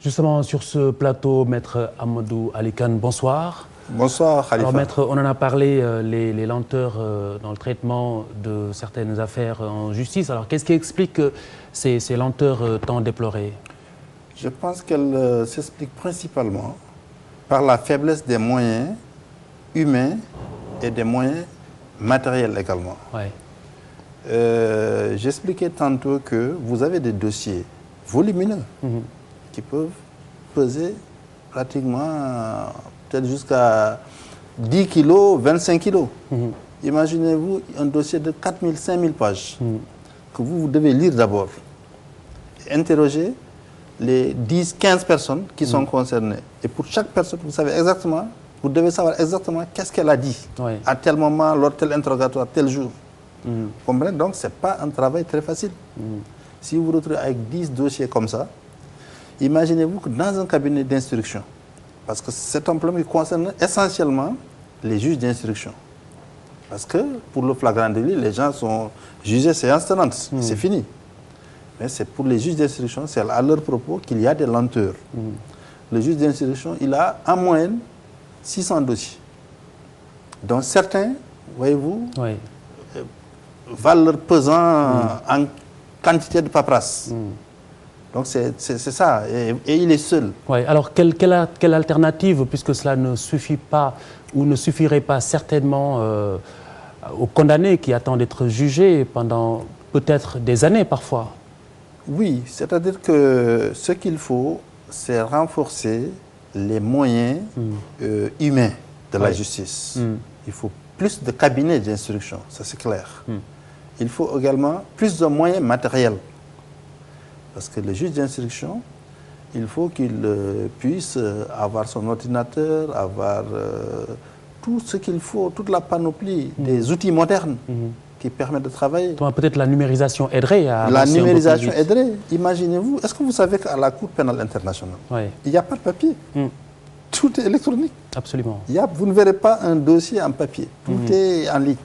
Justement, sur ce plateau, Maître Amadou Ali Kane, bonsoir. Bonsoir, Khalifa. Alors, Maître, on en a parlé, les lenteurs dans le traitement de certaines affaires en justice. Alors, qu'est-ce qui explique ces lenteurs tant déplorées? Je pense qu'elles s'expliquent principalement par la faiblesse des moyens humains et des moyens matériels également. Ouais. J'expliquais tantôt que vous avez des dossiers volumineux qui peuvent peser pratiquement peut-être jusqu'à 10 kilos, 25 kilos. Imaginez-vous un dossier de 4 000, 5 000 pages que vous devez lire d'abord. Interroger les 10, 15 personnes qui sont concernées. Et pour chaque personne, vous savez exactement, vous devez savoir exactement qu'est-ce qu'elle a dit à tel moment, lors de tel interrogatoire, tel jour. Vous comprenez? Donc, ce n'est pas un travail très facile. Si vous vous retrouvez avec 10 dossiers comme ça, imaginez-vous que dans un cabinet d'instruction, parce que c'est un problème qui concerne essentiellement les juges d'instruction. Parce que pour le flagrant délit, les gens sont jugés séance tenante, c'est fini. Mais c'est pour les juges d'instruction, c'est à leur propos qu'il y a des lenteurs. Le juge d'instruction, il a en moyenne 600 dossiers. Donc certains, voyez-vous, valent leur pesant en quantité de paperasse. Donc c'est ça, et il est seul. Ouais. Alors quelle alternative, puisque cela ne suffit pas ou ne suffirait pas certainement aux condamnés qui attendent d'être jugés pendant peut-être des années parfois? Oui, c'est-à-dire que ce qu'il faut, c'est renforcer les moyens humains de la justice. Il faut plus de cabinets d'instruction, ça c'est clair. Il faut également plus de moyens matériels. Parce que le juge d'instruction, il faut qu'il puisse avoir son ordinateur, avoir tout ce qu'il faut, toute la panoplie des outils modernes qui permettent de travailler. Peut-être la numérisation aiderait à... La numérisation aiderait. Imaginez-vous, est-ce que vous savez qu'à la Cour pénale internationale, il n'y a pas de papier. Tout est électronique. Absolument. Vous ne verrez pas un dossier en papier. Tout est en ligne.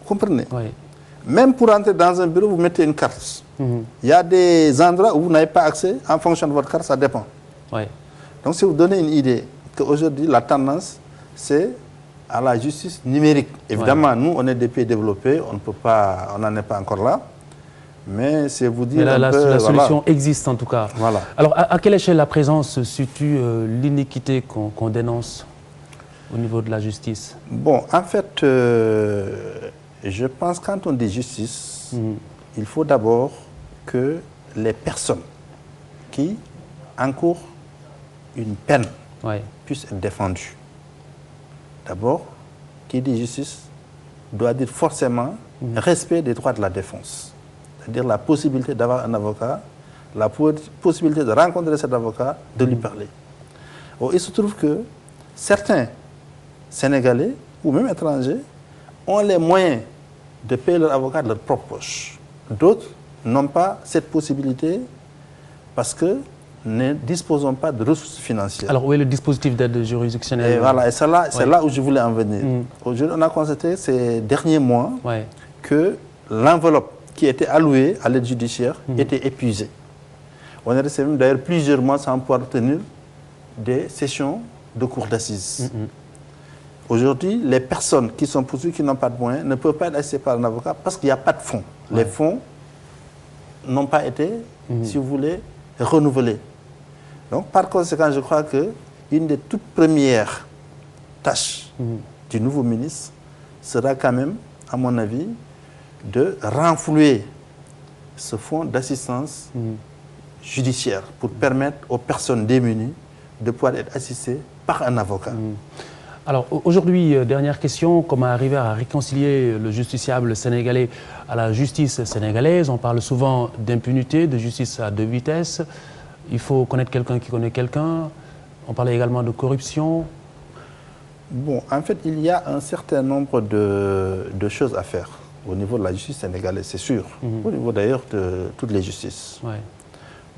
Vous comprenez? Même pour entrer dans un bureau, vous mettez une carte. Il y a des endroits où vous n'avez pas accès. En fonction de votre carte, ça dépend. Donc, si vous donnez une idée qu'aujourd'hui, la tendance, c'est à la justice numérique. Évidemment, nous, on est des pays développés, on ne peut pas, on n'en est pas encore là. Mais c'est vous dire la solution existe en tout cas. Voilà. Alors, à quelle échelle la présence se situe l'iniquité qu'on dénonce au niveau de la justice? Bon, en fait, je pense que quand on dit justice, il faut d'abord que les personnes qui encourent une peine puissent être défendues. D'abord, qui dit justice doit dire forcément respect des droits de la défense. C'est-à-dire la possibilité d'avoir un avocat, la possibilité de rencontrer cet avocat, de lui parler. Or, il se trouve que certains Sénégalais, ou même étrangers, ont les moyens de payer leur avocat de leur propre poche. D'autres n'ont pas cette possibilité parce que ne disposons pas de ressources financières. Alors, où est le dispositif d'aide juridictionnelle? Et voilà, et c'est là où je voulais en venir. Aujourd'hui, on a constaté ces derniers mois que l'enveloppe qui était allouée à l'aide judiciaire était épuisée. On est resté même d'ailleurs plusieurs mois sans pouvoir tenir des sessions de cour d'assises. Aujourd'hui, les personnes qui sont poursuivies, qui n'ont pas de moyens, ne peuvent pas être assistées par un avocat parce qu'il n'y a pas de fonds. Les fonds n'ont pas été, si vous voulez, renouvelés. Donc, par conséquent, je crois qu'une des toutes premières tâches du nouveau ministre sera quand même, à mon avis, de renflouer ce fonds d'assistance judiciaire pour permettre aux personnes démunies de pouvoir être assistées par un avocat. Alors aujourd'hui, dernière question, comment arriver à réconcilier le justiciable sénégalais à la justice sénégalaise? On parle souvent d'impunité, de justice à deux vitesses. Il faut connaître quelqu'un qui connaît quelqu'un. On parlait également de corruption. Bon, en fait, il y a un certain nombre de choses à faire au niveau de la justice sénégalaise, c'est sûr. Au niveau d'ailleurs de toutes les justices.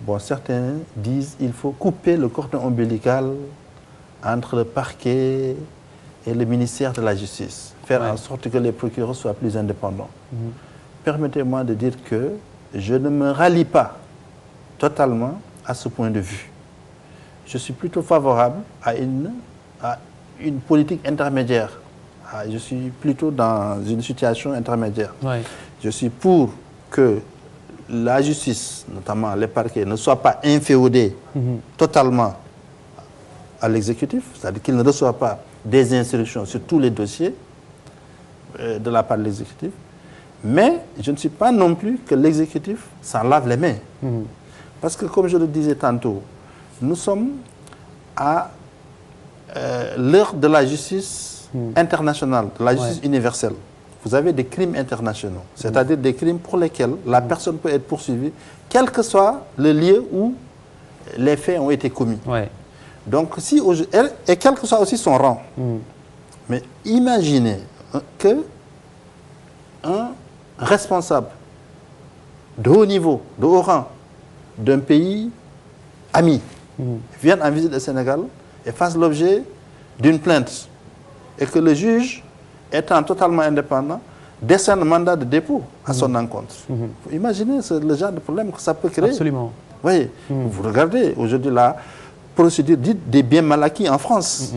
Bon, certains disent qu'il faut couper le cordon ombilical entre le parquet et le ministère de la Justice. Faire en sorte que les procureurs soient plus indépendants. Permettez-moi de dire que je ne me rallie pas totalement à ce point de vue. Je suis plutôt favorable à une politique intermédiaire. Je suis plutôt dans une situation intermédiaire. Ouais. Je suis pour que la justice, notamment les parquets, ne soit pas inféodée totalement à l'exécutif, c'est-à-dire qu'il ne reçoit pas des instructions sur tous les dossiers de la part de l'exécutif. Mais je ne suis pas non plus que l'exécutif s'en lave les mains. Parce que, comme je le disais tantôt, nous sommes à l'heure de la justice internationale, de la justice universelle. Vous avez des crimes internationaux, c'est-à-dire des crimes pour lesquels la personne peut être poursuivie, quel que soit le lieu où les faits ont été commis. Ouais. Donc, et quel que soit aussi son rang. Mais imaginez que un responsable de haut niveau, de haut rang, d'un pays ami, vienne en visite au Sénégal et fasse l'objet d'une plainte. Et que le juge, étant totalement indépendant, décerne un mandat de dépôt à son encontre. Vous imaginez le genre de problème que ça peut créer. Absolument. Vous voyez, vous regardez aujourd'hui la procédure dite des biens mal acquis en France.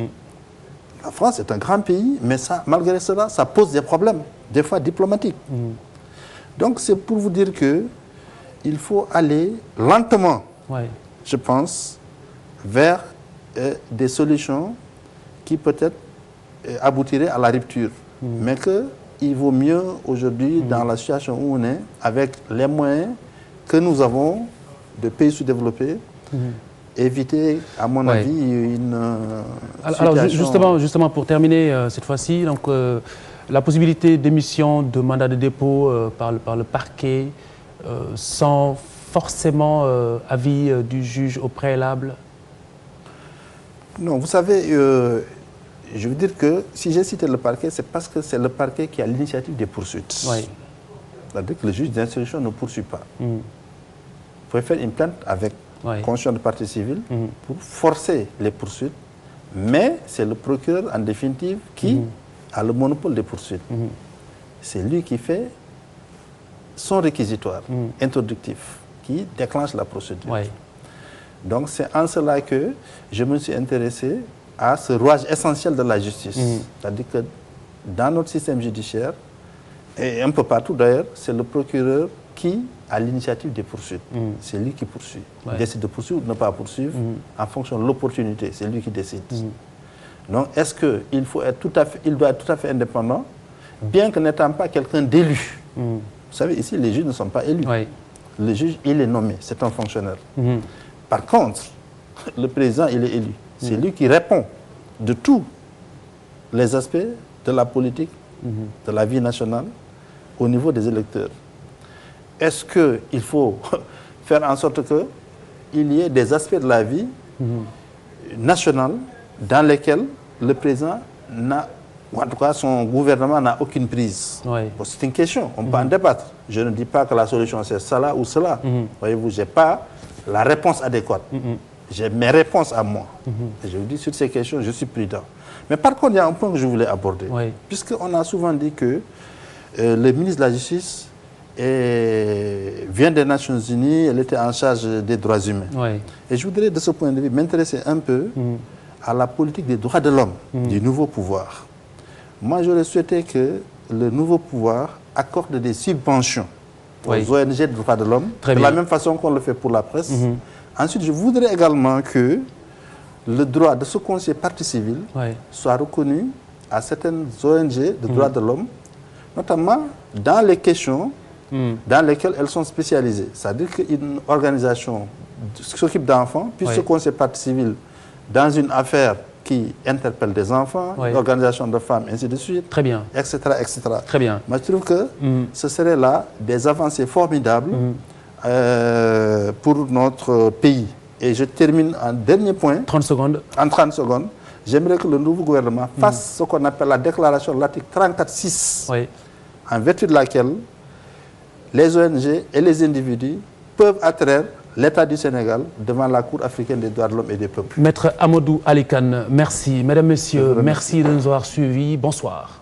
La France est un grand pays, mais ça, malgré cela, ça pose des problèmes, des fois diplomatiques. Donc c'est pour vous dire que il faut aller lentement, je pense, vers des solutions qui peut-être aboutiraient à la rupture. Mais qu'il vaut mieux aujourd'hui, dans la situation où on est, avec les moyens que nous avons de pays sous-développés, éviter, à mon avis, une situation... Alors justement, pour terminer cette fois-ci, donc la possibilité d'émission de mandat de dépôt par le parquet sans forcément avis du juge au préalable? Non, vous savez, je veux dire que si j'ai cité le parquet, c'est parce que c'est le parquet qui a l'initiative des poursuites. C'est-à-dire que le juge d'instruction ne poursuit pas. Vous pouvez faire une plainte avec conscience de partie civile pour forcer les poursuites, mais c'est le procureur en définitive qui a le monopole des poursuites. C'est lui qui fait son réquisitoire introductif, qui déclenche la procédure. Donc c'est en cela que je me suis intéressé à ce rouage essentiel de la justice. C'est-à-dire que dans notre système judiciaire, et un peu partout d'ailleurs, c'est le procureur qui a l'initiative des poursuites. C'est lui qui poursuit. Il décide de poursuivre ou de ne pas poursuivre en fonction de l'opportunité. C'est lui qui décide. Donc, est-ce qu'il doit être tout à fait indépendant, bien que n'étant pas quelqu'un d'élu. Vous savez, ici, les juges ne sont pas élus. Le juge, il est nommé, c'est un fonctionnaire. Par contre, le président, il est élu. C'est lui qui répond de tous les aspects de la politique, de la vie nationale, au niveau des électeurs. Est-ce qu'il faut faire en sorte qu'il y ait des aspects de la vie nationale dans lesquels le président n'a, ou en tout cas son gouvernement n'a aucune prise? Bon, c'est une question, on peut en débattre. Je ne dis pas que la solution c'est cela ou cela. Voyez-vous, je n'ai pas la réponse adéquate. J'ai mes réponses à moi. Et je vous dis, sur ces questions, je suis prudent. Mais par contre, il y a un point que je voulais aborder. Puisqu'on a souvent dit que le ministre de la Justice vient des Nations Unies, elle était en charge des droits humains. Et je voudrais, de ce point de vue, m'intéresser un peu à la politique des droits de l'homme, du nouveau pouvoir. Moi, j'aurais souhaité que le nouveau pouvoir accorde des subventions aux ONG de droits de l'homme, de la même façon qu'on le fait pour la presse. Ensuite, je voudrais également que le droit de se constituer partie civile soit reconnu à certaines ONG de droits de l'homme, notamment dans les questions dans lesquelles elles sont spécialisées. C'est-à-dire qu'une organisation qui s'occupe d'enfants puisse se constituer partie civile dans une affaire qui interpelle des enfants, une organisation de femmes, ainsi de suite, etc., etc. Très bien. Moi, je trouve que ce serait là des avancées formidables pour notre pays. Et je termine en dernier point. 30 secondes. En 30 secondes. J'aimerais que le nouveau gouvernement fasse ce qu'on appelle la déclaration de l'article 34.6, en vertu de laquelle les ONG et les individus peuvent attraire l'État du Sénégal devant la Cour africaine des droits de l'homme et des peuples. Maître Amadou Ali Kane, merci. Mesdames, Messieurs, merci de nous avoir suivis. Bonsoir.